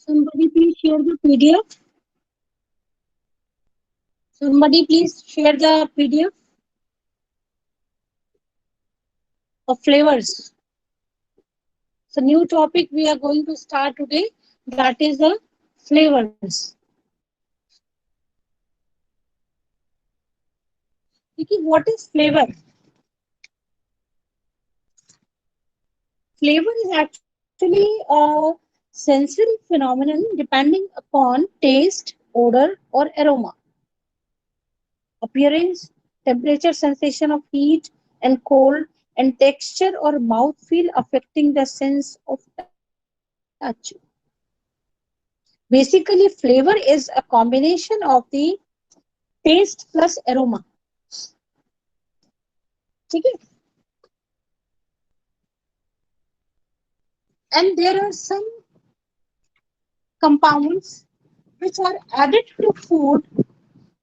Somebody please share the PDF. Somebody please share the PDF of flavors. So new topic we are going to start today. That is the flavors. Okay, what is flavor? Flavor is actually a sensory phenomenon depending upon taste, odor, or aroma, appearance, temperature, sensation of heat and cold, and texture or mouthfeel affecting the sense of touch. Basically, flavor is a combination of the taste plus aroma. ठीक है? And there are some compounds which are added to food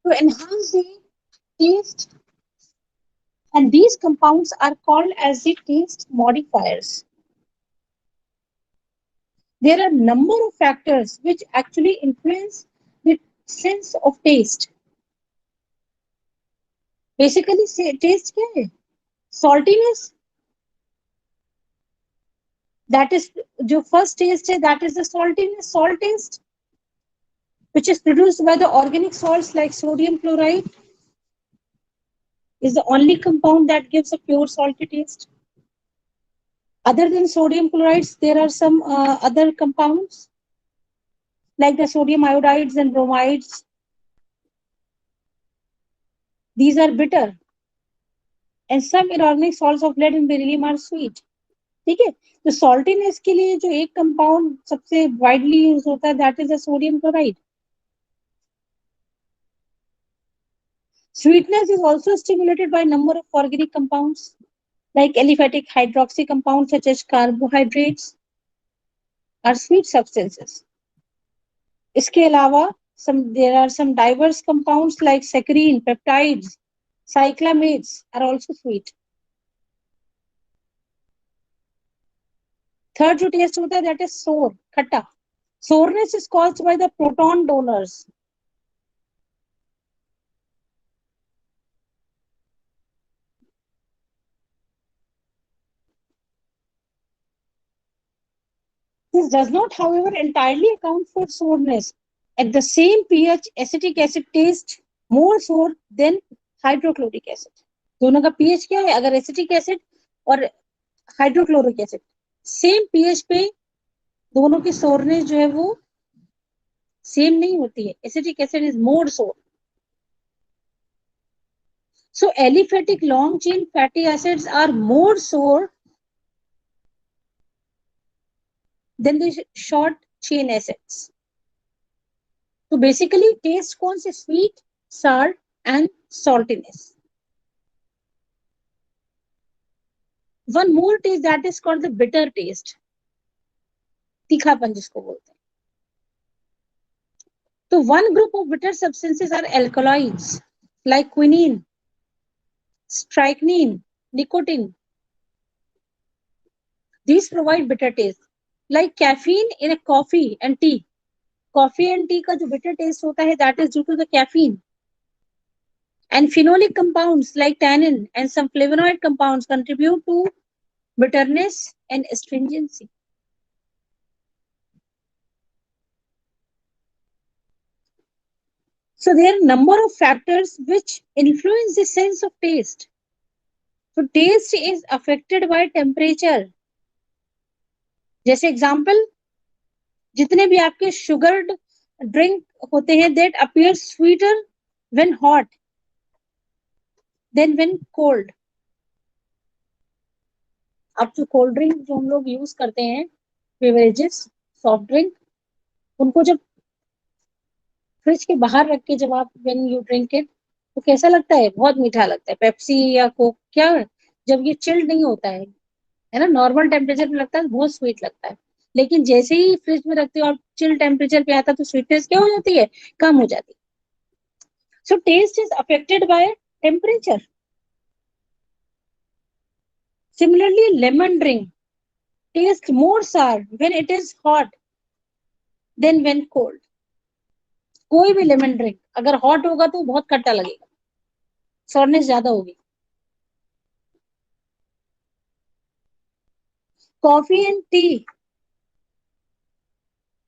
to enhance the taste, and these compounds are called as the taste modifiers. There are number of factors which actually influence the sense of taste. Basically, say, taste क्या है? Saltiness. That is जो first taste है, that is the saltiness, salt taste, which is produced by the organic salts like sodium chloride, is the only compound that gives a pure salty taste. Other than sodium chlorides, there are some other compounds like the sodium iodides and bromides. These are bitter, and some inorganic salts of lead and beryllium are sweet. ठीक है, तो saltiness के लिए जो एक compound सबसे widely used होता है, that is the sodium chloride. Sweetness is also stimulated by a number of organic compounds like aliphatic hydroxy compounds such as carbohydrates are sweet substances. इसके अलावा there are some diverse compounds like saccharine, peptides, cyclamates are also sweet. Third जो taste होता है, that is sour, खट्टा. Sourness is caused by the proton donors. This does not, however, entirely account for sourness. At the same pH, acetic acid tastes more sour than hydrochloric acid. दोनों का pH क्या है? अगर acetic acid और hydrochloric acid same pH पे दोनों की sourness जो है वो same नहीं होती है. Acetic acid is more sour. So aliphatic long chain fatty acids are more sour than the short chain acids. So basically taste कौन से? Sweet, sour and saltiness. One more taste that is called the bitter taste. तीखापन जिसको बोलते हैं. So one group of bitter substances are alkaloids like quinine, strychnine, nicotine. These provide bitter taste. Like caffeine in a coffee and tea. Coffee and tea का जो bitter taste होता है, that is due to the caffeine. And phenolic compounds like tannin and some flavonoid compounds contribute to bitterness and astringency. So there are a number of factors which influence the sense of taste. So taste is affected by temperature. जैसे example, जितने भी आपके sugared drink होते हैं, that appear sweeter when hot than when cold. अब जो cold drink जो हम लोग use करते हैं, beverages, soft drink, उनको जब फ्रिज के बाहर रख के जब आप when you drink it, तो कैसा लगता है? बहुत मीठा लगता है. पेप्सी या कोक क्या जब ये चिल्ड नहीं होता है ना, नॉर्मल टेम्परेचर पे लगता है बहुत स्वीट लगता है, लेकिन जैसे ही फ्रिज में रखते हो और चिल टेम्परेचर पे आता है तो स्वीटनेस क्या हो जाती है? कम हो जाती है. So test is affected by temperature. Similarly lemon drink taste more sour when it is hot than when cold. कोई भी लेमन ड्रिंक अगर हॉट होगा तो बहुत खट्टा लगेगा, सॉरनेस ज्यादा होगी। Coffee and T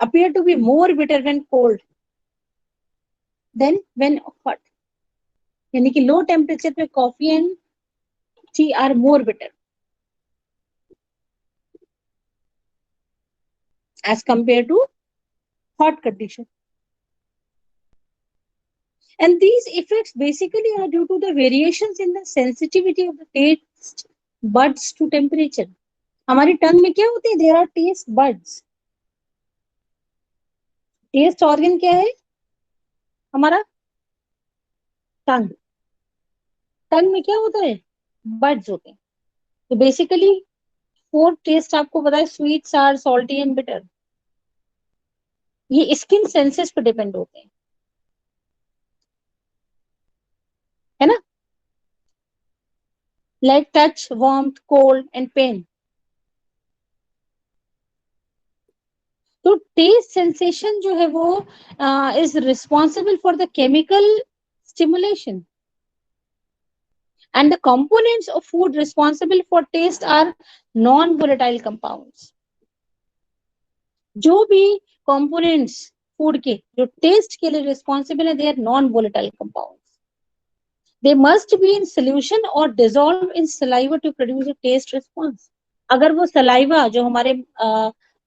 appear to be more bitter when cold than when hot। यानी कि लो टेम्परेचर पे coffee and tea are more bitter as compared to hot condition। And these effects basically are due to the variations in the sensitivity of the taste buds to temperature। हमारी टंग में क्या होती है, there are taste buds. Taste organ क्या है हमारा, टंग। टंग में क्या होता है, बड्स होते हैं। तो बेसिकली 4 टेस्ट आपको पता है, sweet, sour, salty and bitter. ये स्किन सेंसेस पे डिपेंड होते हैं, है ना, like touch, warmth, cold and pain. तो टेस्ट सेंसेशन जो है वो is responsible for the chemical stimulation and the components of food responsible for taste are non volatile compounds। जो भी components फूड के जो टेस्ट के लिए रिस्पॉन्सिबल है, they are non volatile compounds. They must be in solution और dissolve in saliva to produce a taste response. अगर वो सलाइवा जो हमारे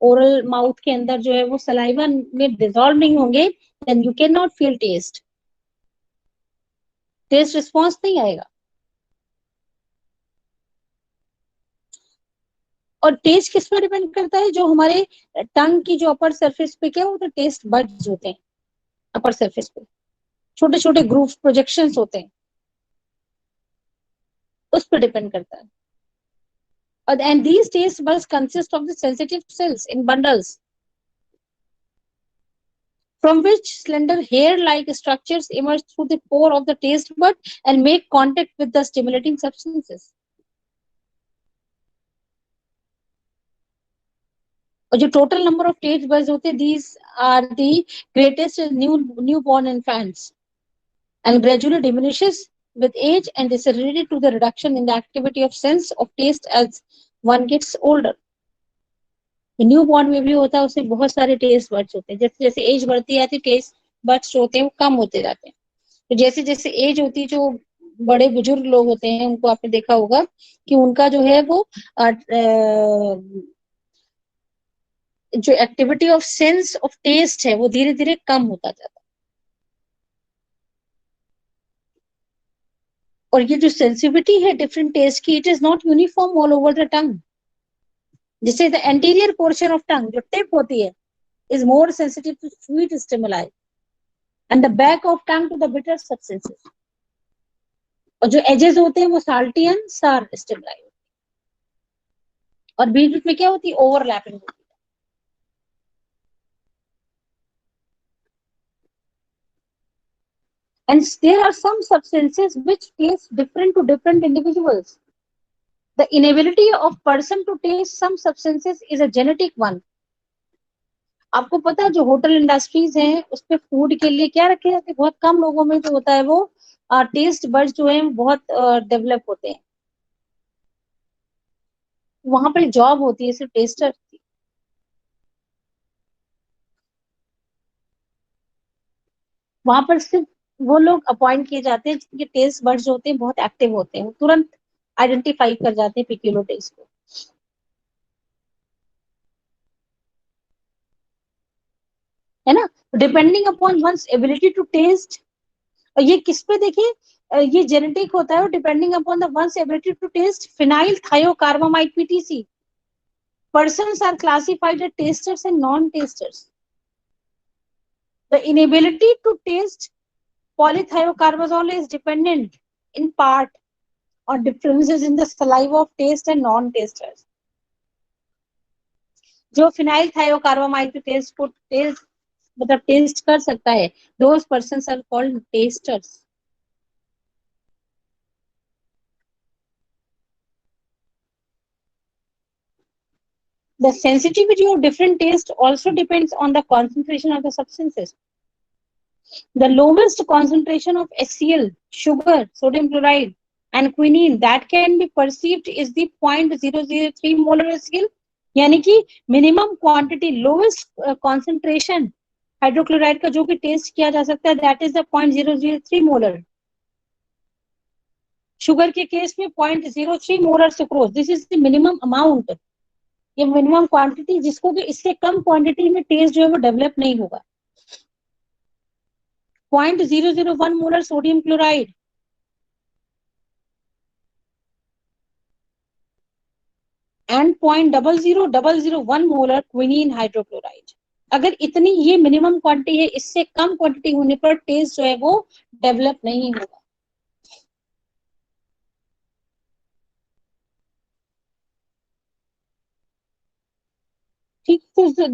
ओरल माउथ के अंदर जो है वो सलाइवा में डिसॉल्व नहीं होंगे, then you can not feel taste, taste response नहीं आएगा। और टेस्ट किस पर डिपेंड करता है, जो हमारे टंग की जो अपर सरफेस पे क्या होता है, टेस्ट बड्स होते हैं अपर सरफेस पे, छोटे छोटे ग्रूव प्रोजेक्शंस होते हैं, उस पर डिपेंड करता है। और and these taste buds consist of the sensitive sales in bundles from which slender hair-like structures emerge through the pore of the taste bud and make contact with the stimulating substances। और जो total number of taste buds होते हैं, these are the greatest in newborn infants and gradually diminishes with age and is related to the reduction in the activity of sense of taste as one gets older। New born में भी होता है, उसमें बहुत सारे taste buds होते हैं। जैसे जैसे एज बढ़ती जाती है, टेस्ट बड्स होते हैं वो कम होते जाते हैं। तो जैसे जैसे एज होती है, जो बड़े बुजुर्ग लोग होते हैं उनको आपने देखा होगा कि उनका जो है वो जो activity of sense of taste है वो धीरे धीरे कम होता जाता है। और ये जो सेंसिटिविटी है डिफरेंट टेस्ट की, it is not uniform all over the tongue. जिससे the anterior portion of tongue जो टिप होती है is more sensitive to sweet stimuli and the back of tongue to the bitter substances। और जो edges होते हैं वो साल्टी एंड सार स्टिमुलाई होते हैं। और बीच बीच में क्या होती है, ओवरलैपिंग होती है। And there are some substances which taste different to different individuals। The inability of person to taste some substances is a genetic one। आपको पता है जो होटल इंडस्ट्रीज हैं उस पे फूड के लिए क्या रखे जाते हैं, बहुत कम लोगों में जो होता है वो टेस्ट बड्स जो है बहुत डेवलप होते हैं। वहां पर जॉब होती है सिर्फ टेस्टर की। वहां पर सिर्फ वो लोग अपॉइंट किए जाते हैं जिनके टेस्ट बड्स जो होते हैं बहुत एक्टिव होते हैं, वो तुरंत आइडेंटिफाई कर जाते हैं पिक्यूलो टेस्ट को, है ना। Depending upon one's ability to test. और ये किस पे देखिए, ये जेनेटिक होता है। Depending upon the one's ability to test phenyl thiocarbamide PTC. Persons are classified as tasters and non-tasters। The inability to taste polythiocarbazole is dependent in part on differences in the saliva of taste and non-tasters। जो phenyl थायोकार्बामाइड के test को test मतलब test कर सकता है, those persons are called tasters। The sensitivity of different taste also depends on the concentration of the substances. The lowest concentration of HCl, sugar, sodium chloride, and quinine that can be perceived is the 0.003 molar HCl. यानी कि minimum quantity, lowest concentration hydrochloride का जो कि test किया जा सकता है, that is the 0.003 molar. Sugar के केस में 0.03 molar sucrose, this is the minimum amount. ये मिनिमम क्वांटिटी जिसको कि इससे कम क्वांटिटी में टेस्ट जो है वो डेवलप नहीं होगा. 0.001 molar sodium chloride and 0.00001 molar quinine hydrochloride. अगर इतनी ये मिनिमम क्वांटिटी है, इससे कम क्वांटिटी होने पर टेस्ट जो है वो डेवलप नहीं होगा. ठीक, so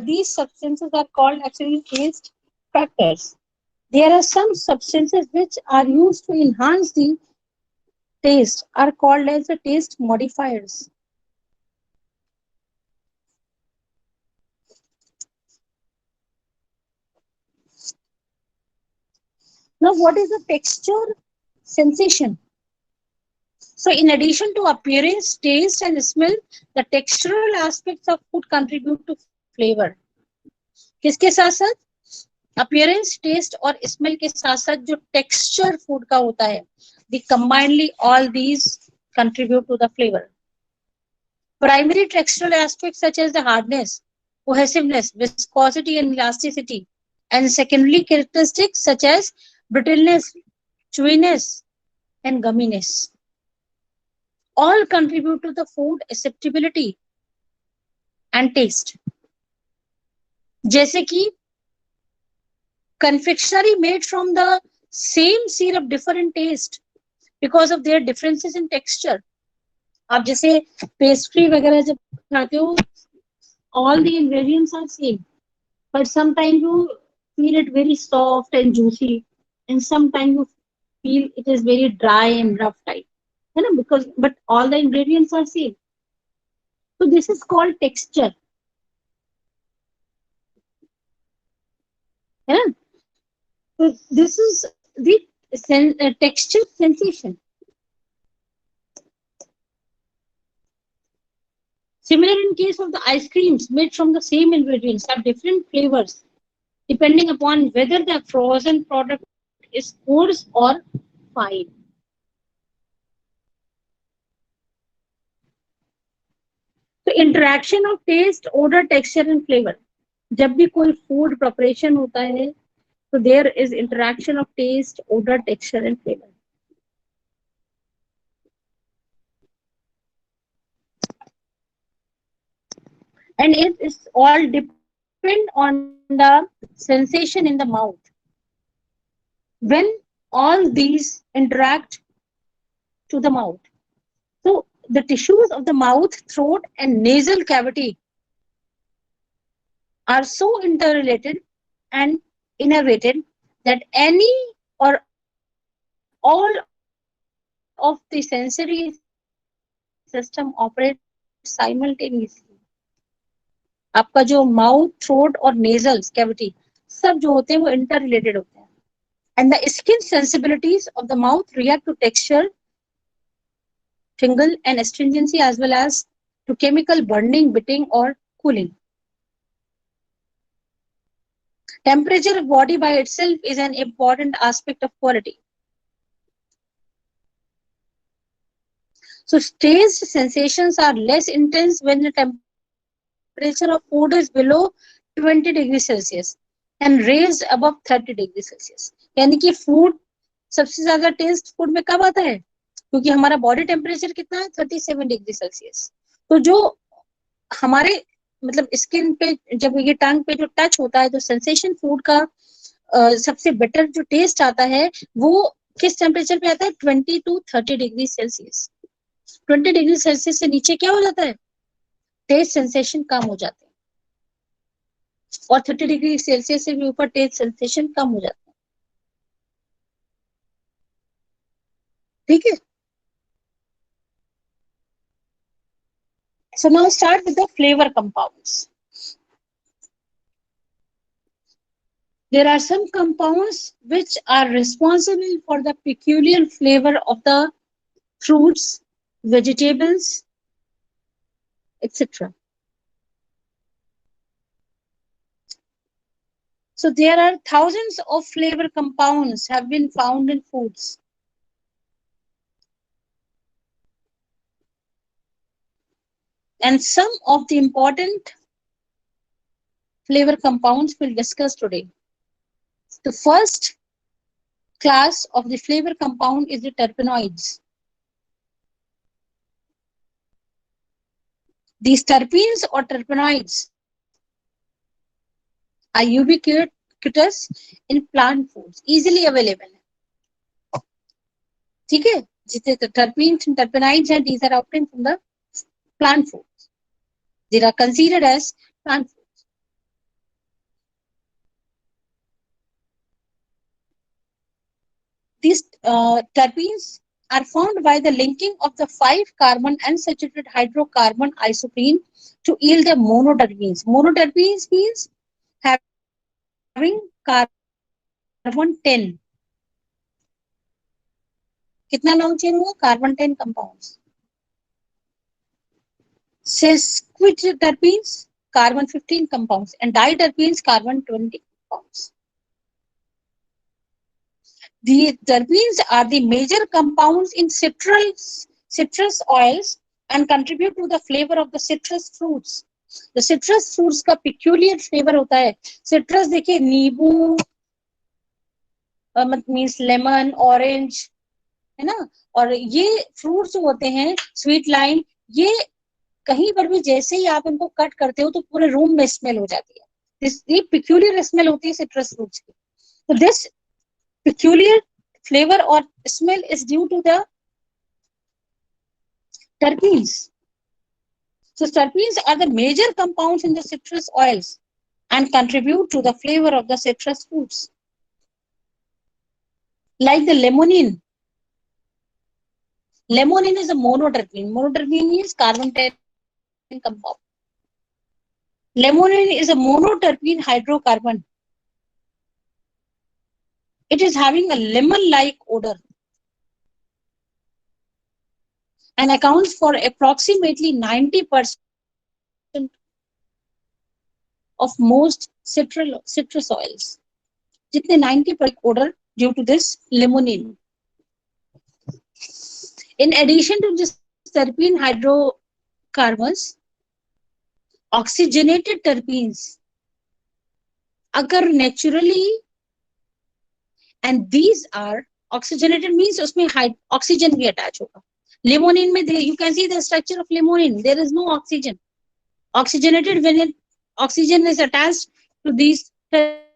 these substances are called actually taste factors. There are some substances which are used to enhance the taste, are called as the taste modifiers. Now, what is the texture sensation? So, in addition to appearance, taste, and smell, the textural aspects of food contribute to flavor. किसके साथ साथ? Appearance, taste और smell के साथ साथ जो texture food का होता है, the combinedly all these contribute to the flavor. Primary textural aspects such as the hardness, cohesiveness, viscosity, and elasticity, and secondary characteristics such as brittleness, chewiness, and gumminess, all contribute to the food acceptability and taste. जैसे कि confectionery made from the same syrup differ in taste because of their differences in texture. आप जैसे pastry वगैरह जब खाते हो, all the ingredients are same, but sometimes you feel it very soft and juicy, and sometimes you feel it is very dry and rough type. You know, because but all the ingredients are same. So this is called texture. You know? So this is the texture sensation. Similar in case of the ice creams made from the same ingredients have different flavors depending upon whether the frozen product is coarse or fine. So interaction of taste, odor, texture and flavor. जब भी कोई food preparation होता है, so there is interaction of taste, odor, texture and flavor. And it is all depend on the sensation in the mouth. When all these interact to the mouth, so the tissues of the mouth, throat and nasal cavity are so interrelated and innervated that any or all of the sensory system operates simultaneously. आपका जो mouth, throat और nasals cavity सब जो होते हैं वो interrelated होते हैं. And the skin sensibilities of the mouth react to texture, tingle and astringency as well as to chemical burning, biting or cooling. Temperature of body by itself is an important aspect of quality. So taste sensations are less intense when the temperature of food is below 20 degrees Celsius and raised above 30 degrees Celsius. यानी कि food सबसे ज्यादा taste food में कब आता है? क्योंकि हमारा बॉडी टेम्परेचर कितना है? 37 डिग्री सेल्सियस. तो जो हमारे मतलब स्किन पे जब ये टंग पे जो टच होता है, तो सेंसेशन फूड का सबसे बेटर जो टेस्ट आता है वो किस टेम्परेचर पे आता है? 20 to 30 degree Celsius. 20 degree Celsius से नीचे क्या हो जाता है? टेस्ट सेंसेशन कम हो जाते हैं, और 30 डिग्री सेल्सियस से भी ऊपर टेस्ट सेंसेशन कम हो जाता है. ठीक है. So now start with the flavor compounds. There are some compounds which are responsible for the peculiar flavor of the fruits, vegetables, etc. So there are thousands of flavor compounds have been found in foods. And some of the important flavor compounds we'll discuss today. The first class of the flavor compound is the terpenoids. These terpenes or terpenoids are ubiquitous in plant foods, easily available. ठीक है, जितने terpenes and terpenoids हैं, these are obtained from the plant foods. They are considered as plant foods. These terpenes are formed by the linking of the 5-carbon unsaturated hydrocarbon isoprene to yield the monoterpenes. Monoterpenes means having carbon 10. कितना long chain हुआ? Carbon 10 compounds. Sesquiterpenes, carbon 15 compounds, and diterpenes, carbon 20 compounds. The terpenes are the major compounds in citrus oils and contribute to the flavor of the citrus fruits. The citrus fruits का peculiar flavor होता है. Citrus देखिए, नींबू means lemon, orange, है ना. और ये fruits होते हैं, sweet lime, ये कहीं पर भी जैसे ही आप इनको कट करते हो तो पूरे रूम में स्मेल हो जाती है. ये peculiar स्मेल होती है citrus fruits की. So this peculiar flavor or smell is due to the terpenes. So terpenes are the major compounds in the citrus oils and contribute to the flavor of the citrus fruits. Like the limonene. Limonene is a monoterpene. Monoterpene means carbon 10 compound. Limonene is a monoterpene hydrocarbon. It is having a lemon-like odor and accounts for approximately 90% of most citrus oils. जितने 90% odor due to this limonene. In addition to this terpene hydrocarbons, oxygenated terpenes occur naturally, and these are oxygenated means उसमें oxygen भी attach होगा. Limonene में you can see the structure of limonene. There is no oxygen. Oxygenated when oxygen is attached to these terpenes.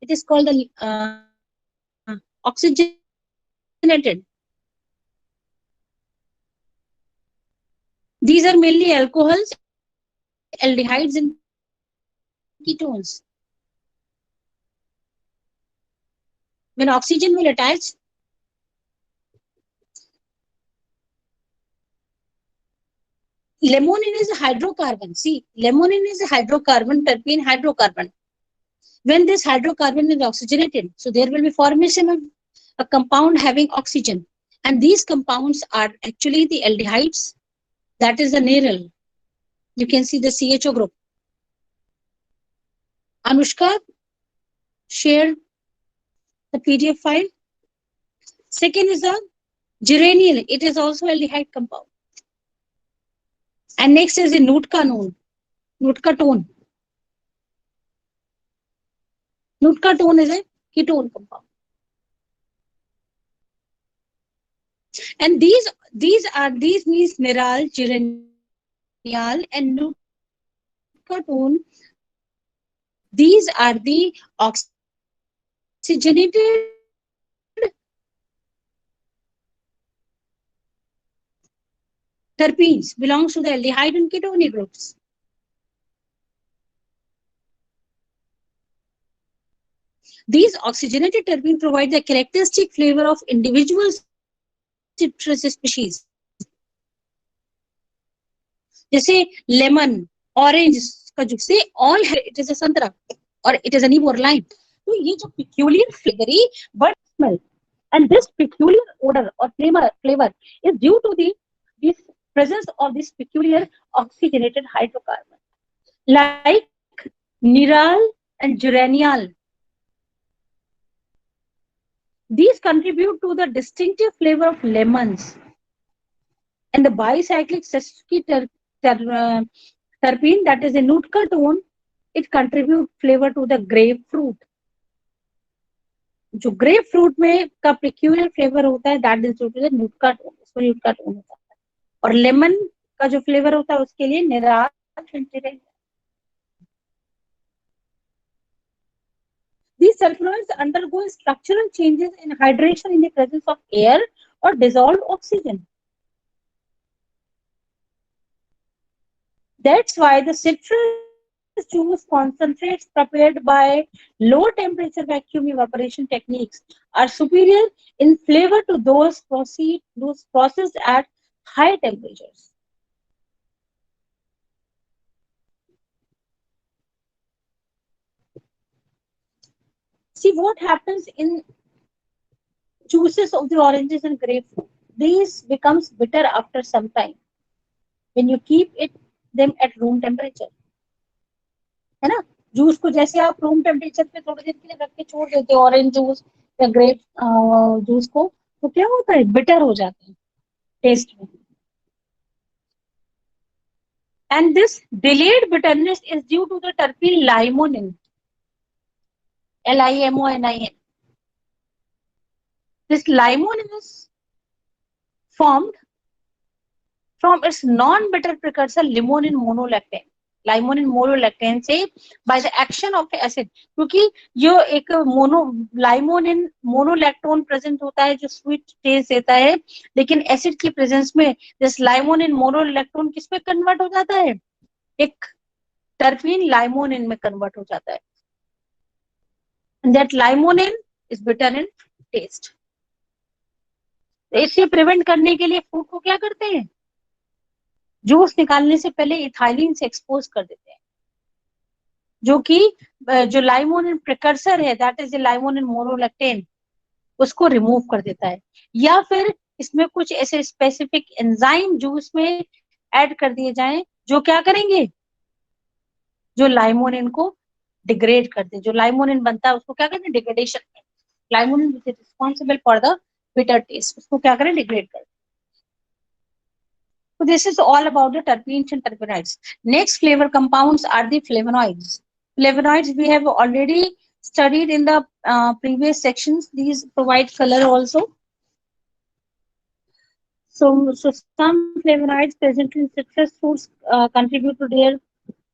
It is called the oxygenated. These are mainly alcohols, aldehydes, and ketones. When oxygen will attach, limonene is a hydrocarbon. See, limonene is a hydrocarbon, terpene hydrocarbon. When this hydrocarbon is oxygenated, so there will be formation of a compound having oxygen. And these compounds are actually the aldehydes. That is the aryl. You can see the CHO group. Anushka shared the PDF file. Second is the geraniol. It is also aldehyde compound. And next is the nootkatone. Nootkatone. Nootkatone is a ketone compound. And these means neral, geraniol, and nootkatone. These are the oxygenated terpenes, belongs to the aldehyde and ketone groups. These oxygenated terpenes provide the characteristic flavor of individual citrus species. जैसे lemon, orange का juice से all it is a संतरा और it is a नींबू और lime. तो ये जो peculiar flavory but smell and this peculiar odor or flavor is due to this presence of this peculiar oxygenated hydrocarbon like niral and geraniol. These contribute to the distinctive flavor of lemons and the bicyclic terpene that is a nutkatone. It contribute flavor to the grapefruit. जो grapefruit में का peculiar flavour होता है that is due to the nootkatone. इसमें nootkatone होता है. और lemon का जो फ्लेवर होता है उसके लिए निराल. These sulfanoids undergo structural changes in hydration in the presence of air or dissolved oxygen. That's why the citrus juice concentrates prepared by low temperature vacuum evaporation techniques are superior in flavor to those processed at high temperatures. See what happens in juices of the oranges and grapefruit. These becomes bitter after some time when you keep them at room temperature. है ना. Juice को जैसे आप room temperature पे थोड़ी देर के लिए रख के छोड़ देते हो ऑरेंज जूस या ग्रेप जूस को, तो क्या होता है, बिटर हो जाता है टेस्ट में. And this delayed bitterness is due to the terpene limonin. LIMONIN. This limonene is formed from its non-bitter precursor limonene monolactane. Limonin monolactone से by the action of acid, क्योंकि जो एक लाइमोनिन मोनोलैक्टोन प्रेजेंट होता है जो स्वीट टेस्ट देता है, लेकिन एसिड की प्रेजेंस में दिस लाइमोनिन मोनोलैक्टोन किस पे कन्वर्ट हो जाता है, एक टर्पीन लाइमोनिन में कन्वर्ट हो जाता है. That limonin is bitter in taste. इसे प्रिवेंट करने के लिए फूड को क्या करते हैं, जूस निकालने से पहले इथाइलिन से एक्सपोज कर देते हैं, जो कि जो लाइमोनिन प्रिकर्सर है दैट इज द लाइमोनिन मोनोलैक्टेन, उसको रिमूव कर देता है. या फिर इसमें कुछ ऐसे स्पेसिफिक एंजाइम जूस में ऐड कर दिए जाएं जो क्या करेंगे, जो लाइमोनिन को डिग्रेड करते हैं. जो लाइमोनिन बनता है उसको क्या करते हैं, degradation. लाइमोनिन is responsible for the bitter taste, उसको क्या करें, डिग्रेड कर. So this is all about the terpenes and terpenoids. Next flavor compounds are the flavonoids. Flavonoids we have already studied in the previous sections. These provide color also. So some flavonoids present in citrus fruits contribute to their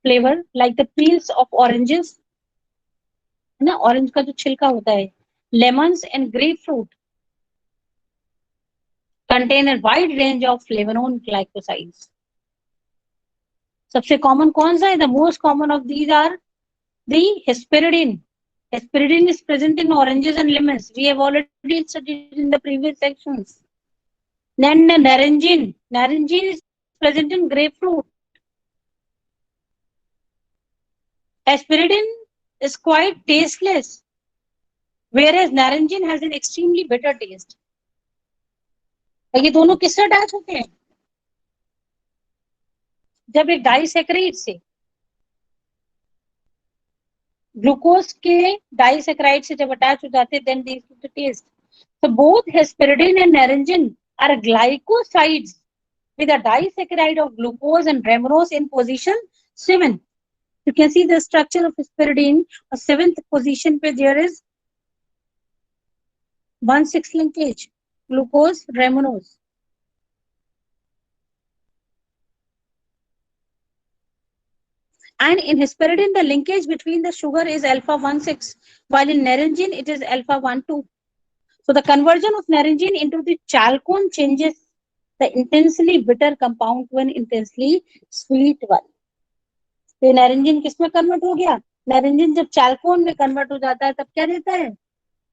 flavor, like the peels of oranges. ना orange का जो छिलका होता है, lemons and grapefruit contain a wide range of flavanone glycosides. सबसे common कौन सा है, the most common of these are the hesperidin. Hesperidin is present in oranges and lemons. We have already studied in the previous sections. Then naringin. Naringin is present in grapefruit. Hesperidin is quite tasteless, whereas naringin has an extremely bitter taste. ये दोनों किससे attach होते हैं, जब एक disaccharide से, glucose के disaccharide से जब अटैच हो जाते हैं, then they give the taste. So both hesperidin and naringin are glycosides with a disaccharide of glucose and ramenose in position 7. You can see the structure of hesperidin. A 7th position पे there is 1,6 linkage, glucose, ramenose. And in hesperidin, the linkage between the sugar is alpha-1,6, while in naringin, it is alpha-1,2. So the conversion of naringin into the chalcone changes the intensely bitter compound to an intensely sweet one. तो naringin किसमें convert हो गया, naringin जब chalcone में convert हो जाता है तब क्या देता है.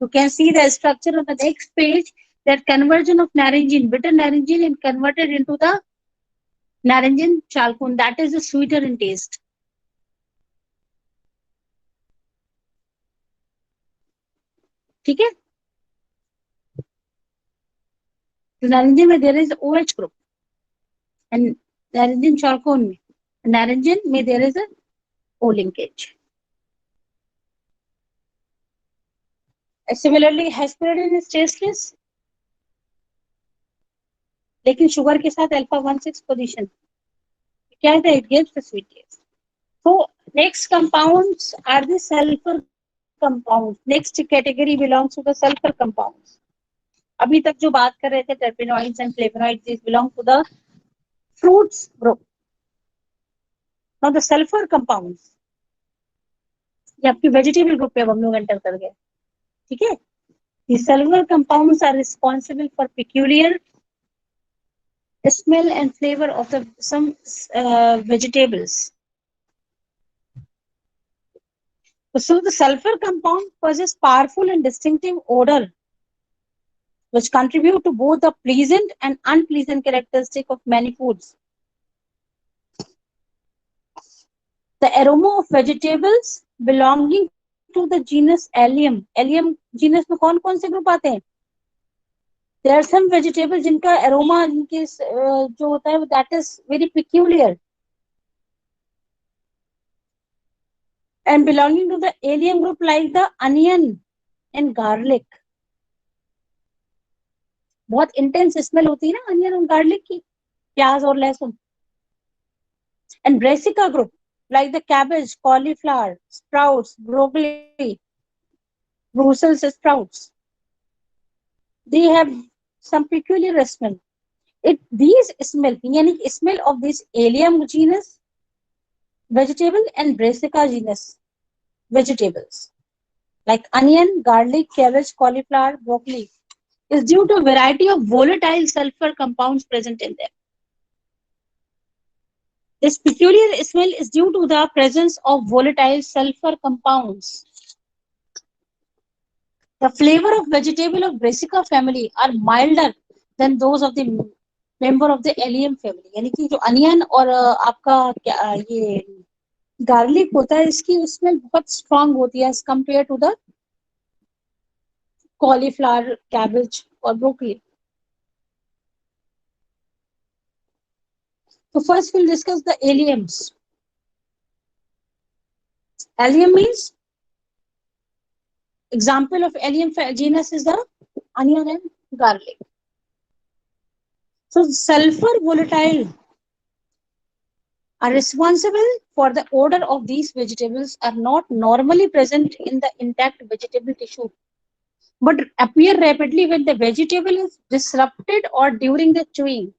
You can see the structure on the next page. that conversion of naringin, bitter naringin, and converted into the naringin chalcone, that is the sweeter in taste. ठीक है, तो naringin में there is OH group and naringin chalcone में, naringin में there is a O linkage. Similarly, hesperidin is tasteless, लेकिन sugar के साथ alpha 1,6 position क्या है, it gives the sweet taste. So next compounds are the sulfur compounds. Next category belongs to the sulfur compounds. अभी तक जो बात कर रहे थे terpenoids and flavonoids, these belong to the fruits group. Now the sulfur compounds, ये आपकी vegetable group पे अब हम लोग enter कर गए, ठीक है. The sulfur compounds are responsible for peculiar smell and flavor of some vegetables. So the sulfur compound possesses powerful and distinctive odor, which contribute to both the pleasant and unpleasant characteristic of many foods. The aroma of vegetables belonging to the genus Allium. Allium genus में कौन कौन से group आते हैं? There are some vegetables जिनका aroma जिनके जो होता है that is very peculiar. And belonging to the Allium group like the onion and garlic. बहुत intense smell होती है ना onion और garlic की, प्याज और लहसुन. And Brassica group like the cabbage, cauliflower, sprouts, broccoli, Brussels sprouts. They have some peculiar smell. These smell, यानी smell of this Allium genus vegetable and Brassica genus vegetables like onion, garlic, cabbage, cauliflower, broccoli is due to a variety of volatile sulfur compounds present in them. This peculiar smell is due to the presence of volatile sulfur compounds. The flavor of vegetable of Brassica family are milder than those of the member of the Allium family. यानी कि जो onion और आपका क्या ये garlic होता है, इसकी स्मेल बहुत strong होती है as compared to the cauliflower, cabbage or broccoli. So first we'll discuss the Alliums. Allium means, example of Allium genus is the onion and garlic. So sulfur volatile are responsible for the odor of these vegetables are not normally present in the intact vegetable tissue, but appear rapidly when the vegetable is disrupted or during the chewing.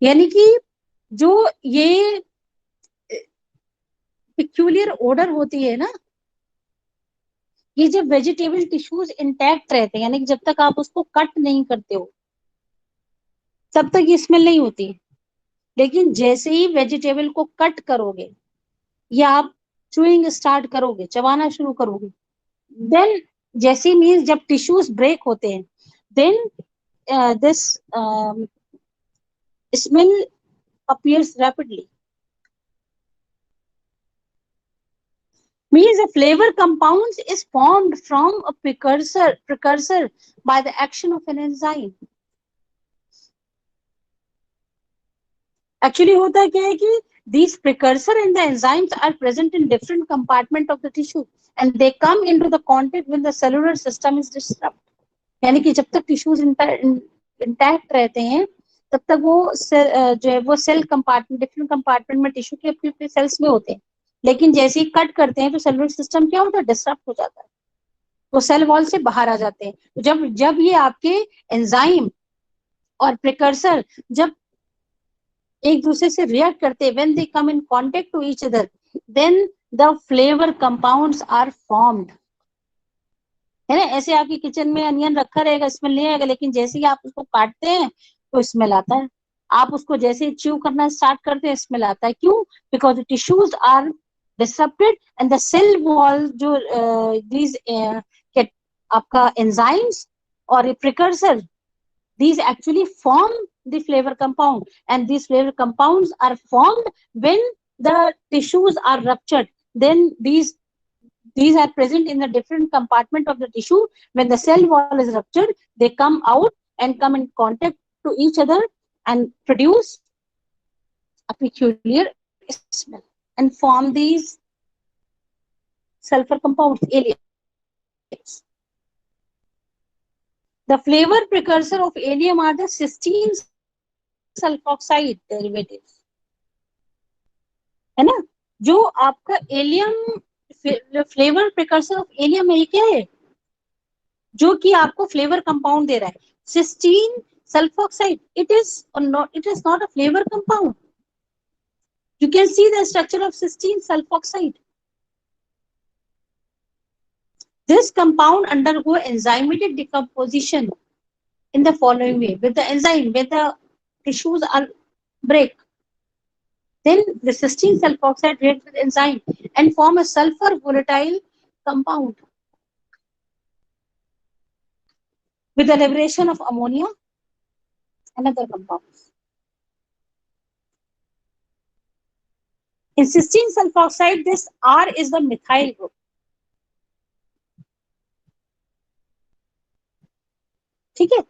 यानी कि जो ये peculiar odor होती है ना, ये जब vegetable tissues intact रहते हैं, यानी कि जब तक आप उसको कट नहीं करते हो तब तक ये स्मेल नहीं होती. लेकिन जैसे ही वेजिटेबल को कट करोगे या आप चूइंग स्टार्ट करोगे, चबाना शुरू करोगे, देन जैसे मीन्स जब टिश्यूज ब्रेक होते हैं, then this smell appears rapidly. Means a flavor compounds is formed from a precursor by the action of an enzyme. Actually होता क्या है कि these precursor and the enzymes are present in different compartment of the tissue and they come into the contact when the cellular system is disrupted. यानी कि जब तक tissues intact रहते हैं तब तक वो जो है वो सेल कंपार्टमेंट, डिफरेंट कंपार्टमेंट में टिश्यू के अपने अपने सेल्स में होते हैं. लेकिन जैसे ही कट करते हैं तो सेलुलर सिस्टम क्या होता है, डिस्टर्ब हो जाता है, वो सेल वॉल से बाहर आ जाते हैं. तो जब ये आपके एंजाइम और प्रिकर्सर जब एक दूसरे से रिएक्ट करते हैं, when they come in contact to each other, then the flavour compounds are formed. है ना, ऐसे आपके किचन में अनियन रखा रहेगा, स्मेल नहीं आएगा, लेकिन जैसे ही आप उसको काटते हैं तो स्मेल आता है. आप उसको जैसे ही च्यू करना स्टार्ट करते हैं स्मेल आता है. क्यों? Because the tissues are disrupted and the cell wall जो these आपका enzymes or a precursor, these actually form the flavor compound, and these flavor compounds are formed when the tissues are ruptured. Then these are present in the different compartment of the tissue. When the cell wall is ruptured, they come out and come in contact to each other and produce a peculiar smell and form these sulfur compounds, alliums. The flavor precursor of allium are the cysteine sulfoxide derivatives. है ना? जो आपका allium flavour precursor of allium है, क्या है? जो कि आपको फ्लेवर कंपाउंड दे रहा है, cysteine sulfoxide. It is not a flavour compound. You can see the structure of cysteine sulfoxide. This compound undergo enzymatic decomposition in the following way. With the enzyme, when the tissues are break, then the cysteine sulfoxide reacts with enzyme and form a sulfur volatile compound with the liberation of ammonia and other compounds. In cysteine sulfoxide, this R is the methyl group. ठीक है,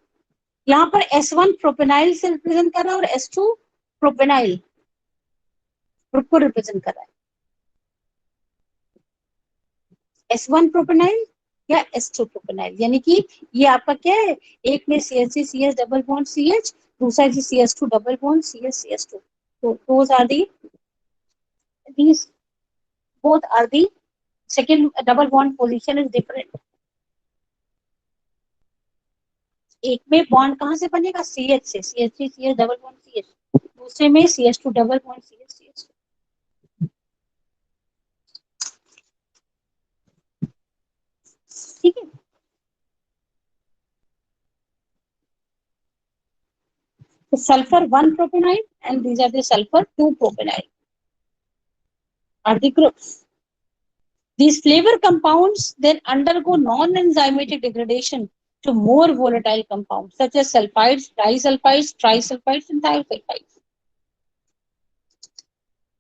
यहाँ पर S1 प्रोपेनाइल से represent कर रहा है और S2 प्रोपेनाइल group को रिप्रेजेंट कर रहा है. S1 प्रोपेनाइल या S2 प्रोपेनाइल, यानी कि ये आपका क्या है, एक में CH3 CH double bond CH, दूसरा जी CH2 double bond CH CH2. So those are these both are the second double bond position is different. एक में बॉन्ड कहां से बनेगा, CH से, CH3 CH double bond CH, दूसरे में CH2 double bond CH CH. ठीक है, तो sulfur 1 propanol and these are the sulfur 2 propanol are the groups. These flavor compounds then undergo non-enzymatic degradation to more volatile compounds such as sulfides, disulfides, trisulfides and thiosulfides.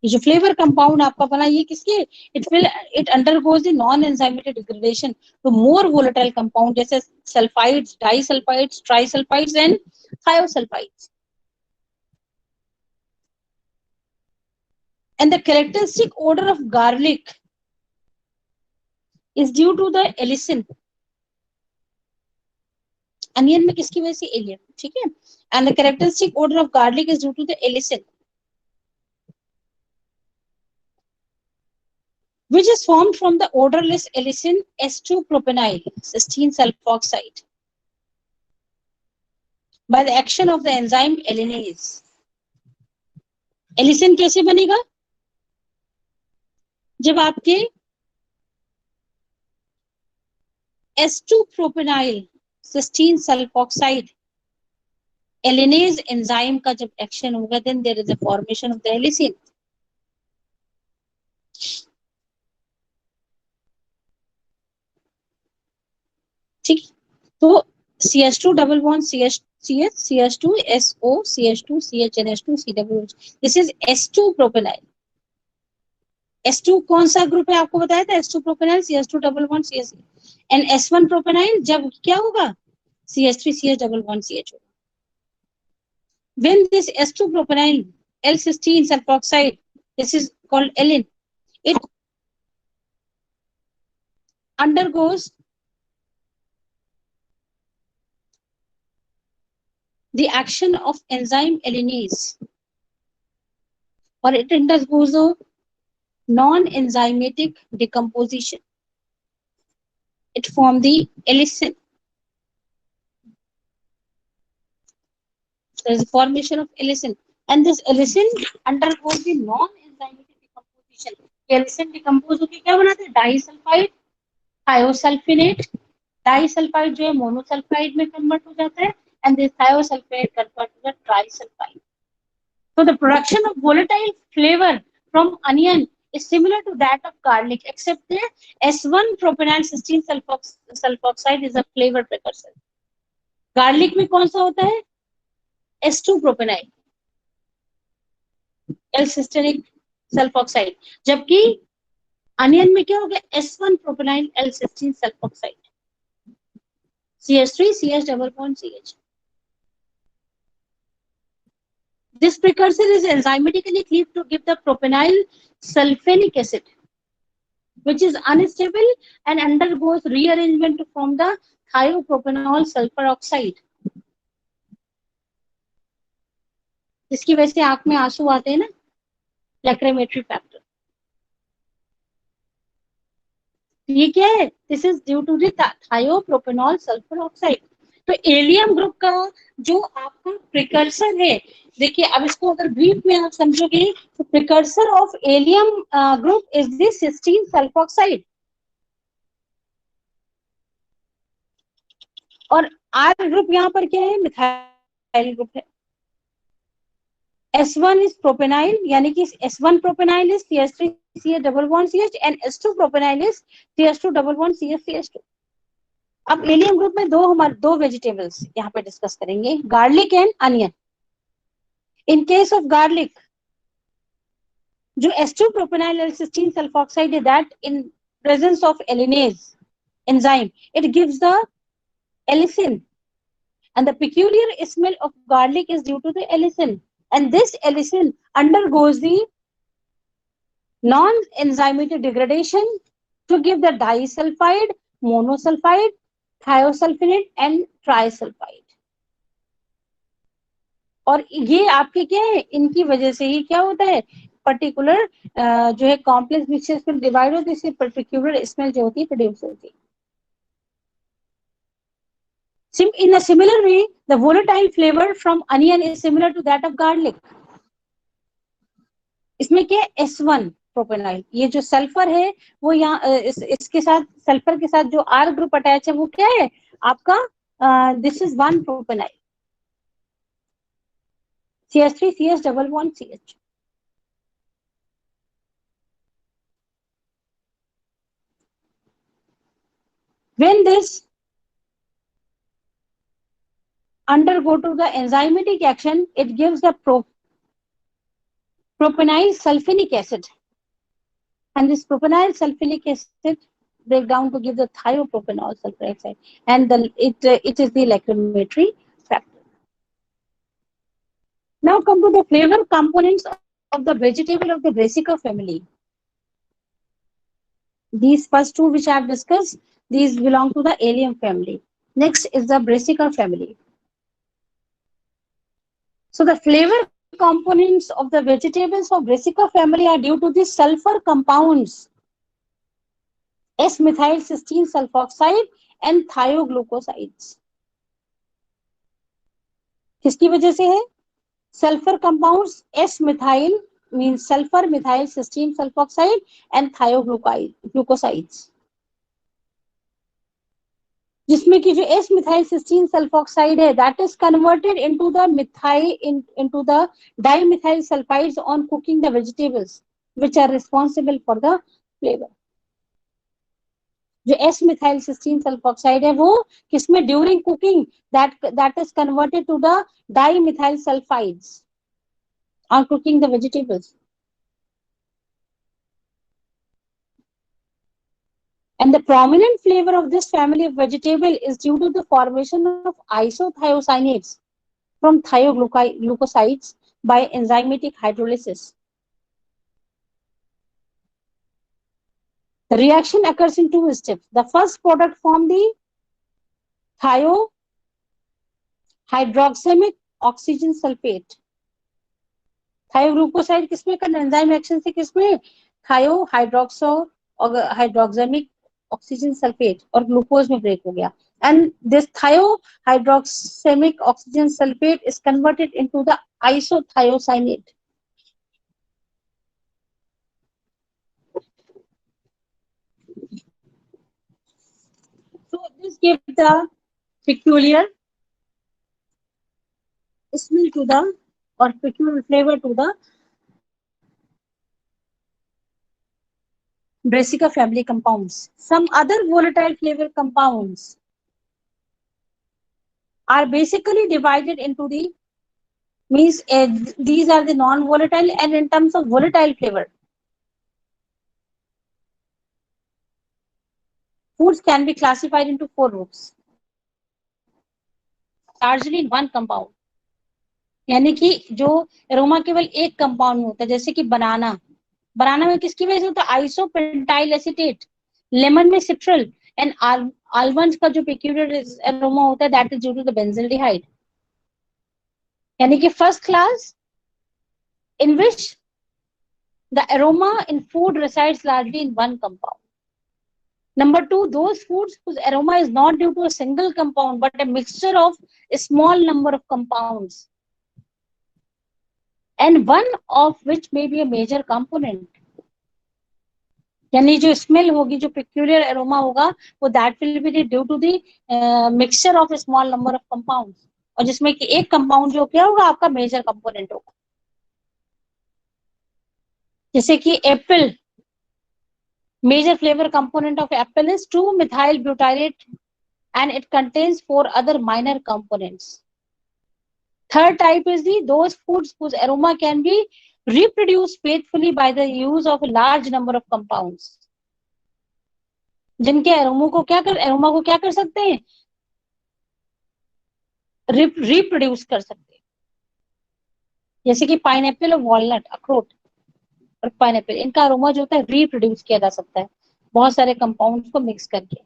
ये जो flavour compound आपका बना, ये किसके, it undergoes the non enzymatic degradation to more volatile compound जैसे sulphides, disulphides, trisulphides and thiosulphides. And the characteristic odor of garlic is due to the allicin. Onion में किसकी वजह से, एलियन. ठीक है, and the characteristic odor of garlic is due to the allicin, which is formed from the odorless allicin S2 propenyl, cysteine sulfoxide, by the action of the enzyme alinase. allicin कैसे बनेगा, जब आपके S2 propenyl cysteine sulfoxide alinase enzyme का जब action होगा, then there is a formation of the allicin. ठीक, तो CH2 double bond CH CH2 SO CH2 CHNH2 CWH, this is S2 propenyl. S2 कौन सा ग्रुप है आपको बताया था, S2 प्रोपेनाइल CH2 double bond CH, and S1 प्रोपेनाइल जब क्या होगा, CH3 CH double bond CH होगा. When this S2 propenyl L-cysteine sulfoxide, this is called allin, it undergoes the action of enzyme alinase, or it undergoes a non-enzymatic decomposition. It forms the allicin. There is a formation of allicin, and this allicin undergoes the non-enzymatic decomposition. Allicin decompose होकर क्या बनाते हैं, disulphide, थायोसल्फिनेट. Disulphide जो है मोनोसल्फाइड में convert हो जाता है, and this thiosulfate convert to the trisulfide. So the production of volatile flavor from onion is similar to that of garlic, except the S1 propenyl cysteine sulfoxide is a flavor precursor. Garlic में कौन सा होता है? S2 propenyl L cysteine sulphoxide, जबकि onion में क्या हो गया? S1 propenyl L cysteine sulphoxide, CH3 CH double bond CH. This precursor is enzymatically cleaved to give the propenyl sulfanic acid, which is unstable and undergoes rearrangement to form the thiopropanol sulfur oxide. इसकी वजह से आंख में आंसू आते हैं ना, लैक्रिमेटरी factor. ये क्या है? This is due to the thiopropanol sulphur oxide. तो एलियम ग्रुप का जो आपका प्रिकर्सर है, देखिए अब इसको अगर ब्रीफ में आप समझोगे तो precursor of allium group is the cysteine sulfoxide. और आर ग्रुप यहाँ पर क्या है? मिथाइल ग्रुप है. S1 is propenyl, यानी कि S1 propenyl is CH3 CH double bond CH and S2 propenyl is CH2 double bond CH CH2. अब allium group में दो वेजिटेबल्स यहाँ पे डिस्कस करेंगे, garlic and onion. In case of garlic, जो S2 propenyl L-cysteine sulfoxide is that in presence of alinase enzyme, it gives the allicin, and the peculiar smell of garlic is due to the allicin. And this allicin undergoes the non-enzymatic degradation to give the disulfide, monosulfide, thiosulfinate and trisulfide. और ये आपके क्या है? इनकी वजह से ही क्या होता है? पर्टिकुलर जो है कॉम्प्लेक्स मिक्सचर्स में डिवाइड होती है, इससे पर्टिकुलर स्मेल जो होती है प्रोड्यूस होती है. In a similar way, the volatile flavor from onion is similar to that of garlic. इसमें क्या है? S1 प्रोपेनाइल, ये जो सल्फर है वो यहाँ इसके साथ सल्फर के साथ जो R ग्रुप अटैच है वो क्या है आपका? This is 1 प्रोपेनाइल CH3 CH double bond CH. When this undergo to the enzymatic action, it gives the propenyl sulfonic acid, and this propenyl sulfonic acid break down to give the thiopropanol sulfur oxide, and it is the lacrimatory factor. Now come to the flavor components of the vegetable of the Brassica family. These first two which I have discussed, these belong to the Allium family. Next is the Brassica family. So the flavor components of the vegetables of Brassica family are due to the sulfur compounds S-methyl cysteine sulfoxide and thioglucosides. किसकी वजह से है? Sulfur compounds S-methyl means sulfur methyl cysteine sulfoxide and thioglucosides. जिसमें कि जो S-methyl cysteine sulfoxide है, that is converted into the into the dimethyl sulfides on cooking the vegetables, which are responsible for the flavor. जो S-methyl cysteine sulfoxide है वो किसमें? during cooking that is converted to the dimethyl sulfides on cooking the vegetables. And the prominent flavor of this family of vegetable is due to the formation of isothiocyanates from thioglucosides by enzymatic hydrolysis. The reaction occurs in two steps. The first product form the thiohydroxamic oxygen sulfate. Thioglucoside किसमें करना? Enzyme action से किसमें? hydroxamic oxygen sulfate और glucose में break हो गया. And this thiohydroxamic oxygen sulfate is converted into the isothiocyanate. So this gives the peculiar smell to the or peculiar flavor to the Brassica family compounds. Some other volatile flavor compounds are basically divided into the means these are the non-volatile, and in terms of volatile flavor, foods can be classified into 4 groups, largely in one compound. यानी कि जो aroma केवल एक compound में होता है, जैसे कि बनाना में किसकी वजह से होता है, आइसोपेंटाइल एसीटेट, लेमन में सिट्रल, एंड आलमंड का जो पेक्यूलियर एरोमा होता है that is due to the benzaldehyde. यानी कि first class in which the aroma in food resides largely in one compound. Number 2, those foods whose aroma is not due to a single compound but a mixture of a small number of compounds, and one of which may be a major component. यानी जो smell होगी, जो peculiar aroma होगा, वो that will be due to the mixture of a small number of compounds, और जिसमें कि एक कंपाउंड जो क्या होगा, आपका मेजर कंपोनेंट होगा. जैसे कि Apple, major flavor component of apple is 2-methyl butyrate, and it contains 4 other minor components. Third type is those foods whose aroma can be reproduced faithfully by the use of a large number of compounds. जिनके aroma को क्या कर सकते हैं, reproduce कर सकते हैं. जैसे कि पाइनएप्पल और वॉलनट, अखरोट और पाइनएप्पल, इनका अरोमा जो होता है रिप्रोड्यूस किया जा सकता है बहुत सारे कंपाउंड्स को मिक्स करके.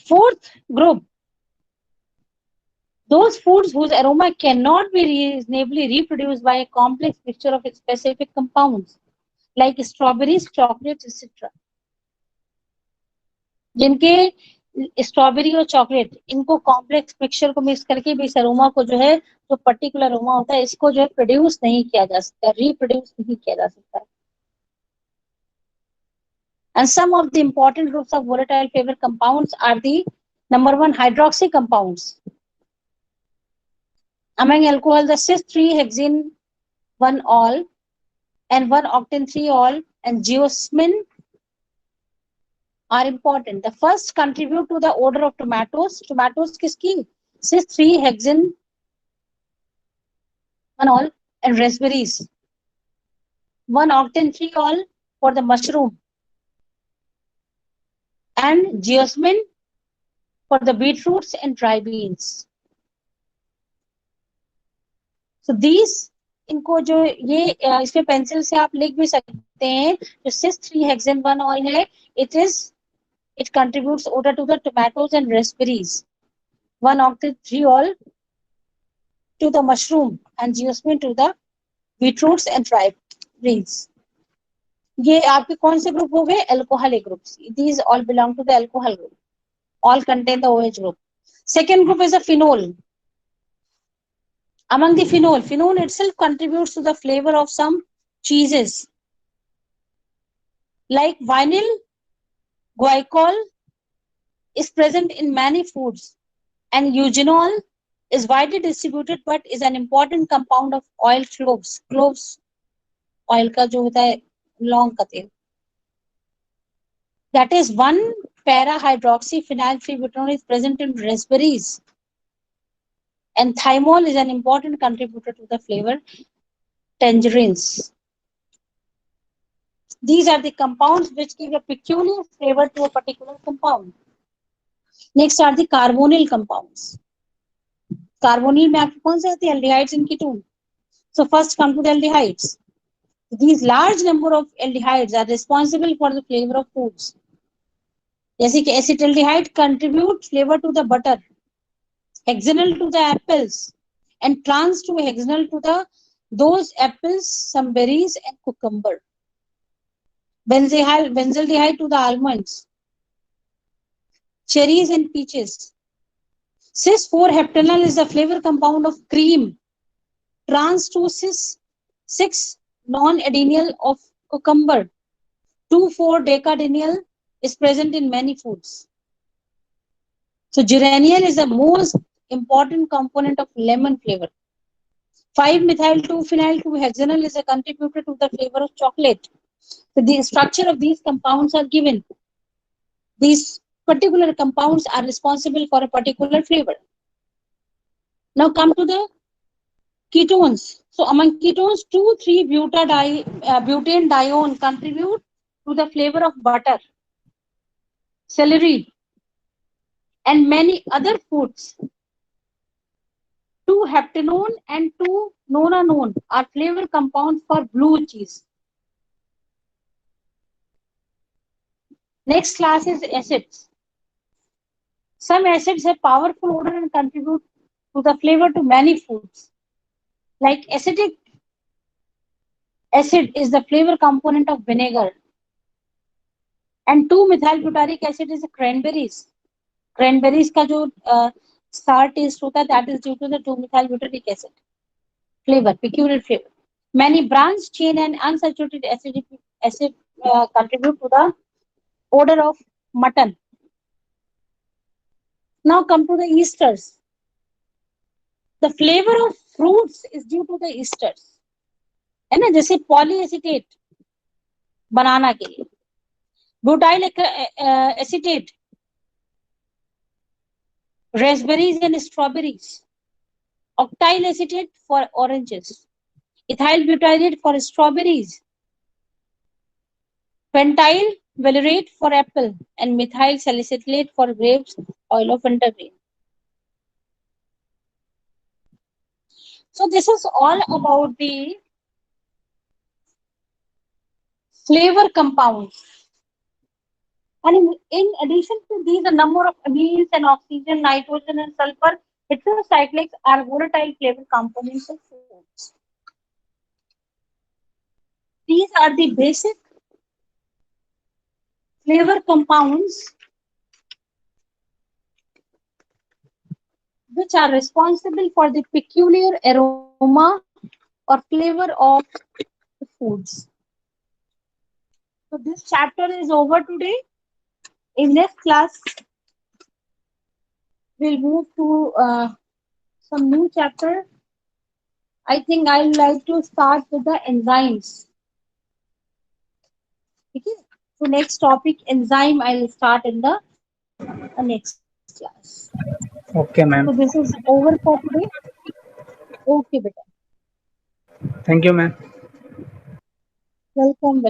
Fourth group, those foods whose aroma cannot be reasonably reproduced by a complex mixture of specific compounds like strawberries, chocolates, etc. जिनके स्ट्रॉबेरी और चॉकलेट, इनको कॉम्प्लेक्स मिक्सचर को मिक्स करके भी इस अरोमा को जो है, जो पर्टिकुलर अरोमा होता है, इसको जो है प्रोड्यूस नहीं किया जा सकता, रिप्रोड्यूस नहीं किया जा सकता. And some of the important groups of volatile flavor compounds are the number 1, hydroxy compounds. Among alcohol, the cis-3-hexene 1-ol and 1-octane-3-ol and geosmin are important. The first contribute to the odor of tomatoes. Tomatoes kiski? Cis-3-hexene 1-ol and raspberries. 1-octane-3-ol for the mushroom, and geosmin for the beetroots and dry beans. So these, इनको जो ये इसमें pencil से आप लिख भी सकते हैं, जो cis-3-hexane 1-ol है, it contributes odor to the tomatoes and raspberries. 1-octane-3-ol to the mushroom, and geosmin to the beetroots and dry beans. ये आपके कौन से ग्रुप हो गए, alcoholic groups. These all belong to the alcohol group. All contain the OH group. Second group is a phenol. Among the phenol itself contributes to the flavor of some cheeses like vinyl glycol is present in many foods, and eugenol is widely distributed but is an important compound of oil cloves oil का जो होता है लौंग का तेल. That is 1-para-hydroxyphenylphenol is present in raspberries, and thymol is an important contributor to the flavor tangerines. These are the compounds which give a peculiar flavor to a particular compound. Next are the carbonyl compounds. Carbonyl में आपको कौन से आते हैं, aldehydes and ketone. So first come to the aldehydes. These large number of aldehydes are responsible for the flavor of foods. जैसे कि acetaldehyde contribute flavor to the butter, hexanal to the apples, and trans to hexanal to the those apples, some berries, and cucumber. Benzaldehyde to the almonds, cherries, and peaches. Cis-4-heptanol is the flavor compound of cream. Trans to cis-6-non-adenyl of cucumber. 2,4-decadenyl is present in many foods. So geraniol is the most important component of lemon flavor. 5-methyl-2-phenyl-2-hexanal is a contributor to the flavor of chocolate. So the structure of these compounds are given. These particular compounds are responsible for a particular flavor. Now come to the ketones. So among ketones, 2,3-butadiene contribute to the flavor of butter, celery, and many other foods. 2-heptanone and 2-nonanone are flavor compounds for blue cheese. Next class is acids. Some acids have powerful odor and contribute to the flavor to many foods. Like acetic acid is the flavor component of vinegar. And 2-methyl-butyric acid is cranberries. Cranberries का जो sour taste होता है, that is due to the 2-methyl-butyric acid flavor, peculiar flavor. Many branched chain and unsaturated acid contribute to the odor of mutton. Now come to the esters. The flavor of fruits is due to the esters. है ना, जैसे पॉलीएसिटेट बनाना के लिए, butyl acetate raspberries and strawberries, octyl acetate for oranges, ethyl butyrate for strawberries, pentyl valerate for apple, and methyl salicylate for grapes, oil of wintergreen. So this is all about the flavor compounds. And in addition to these, a number of amines and oxygen, nitrogen, and sulfur heterocyclics are volatile flavor components of foods. These are the basic flavor compounds which are responsible for the peculiar aroma or flavor of the foods. So this chapter is over today. In next class, we'll move to some new chapter. I think I'd like to start with the enzymes. Okay. So next topic, enzyme, I'll start in the next class. Okay, ma'am. So this is over for today. Okay, beta. Thank you, ma'am. Welcome.